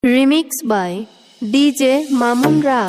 Remix by DJ Mamun Rao.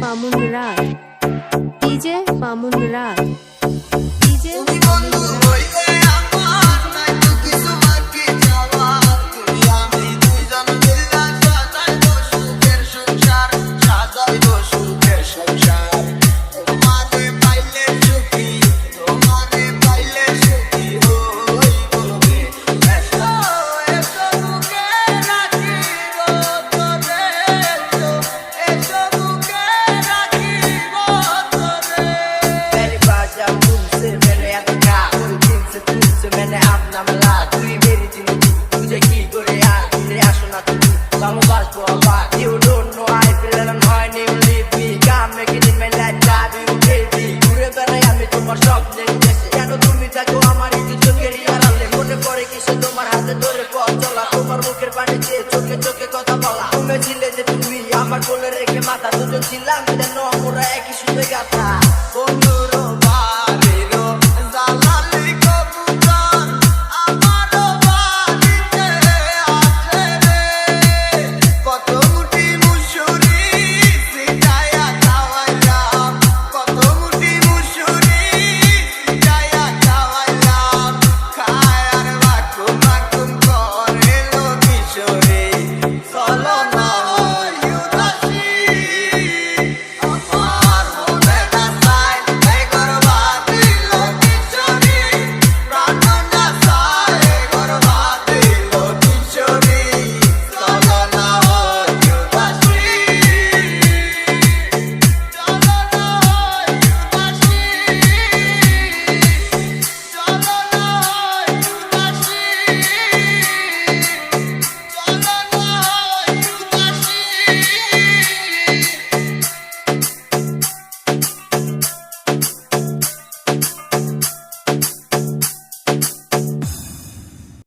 Mamun Rao. DJ Mamun Rao. DJ Mamun Rao. You don't know I feel and I'm high, you leave me. Can't make it in my life, love you, baby. ঘুরে বেড়াই আমি তোমার স্বপ্নের দেশে। কেন তুমি থাকো আমার এই চোখেরই আড়ালে? মনে পড়ে কিসে তোমার হাতে ধরে পথ চলা, তোমার মুখের পানে চেয়ে চোখে চোখে কথা বলা। তুমি ছিলে যে তুমি আমার কোলে রেখে মাথা, দুজন ছিলাম যেন আমরা একই সুতে গাথা।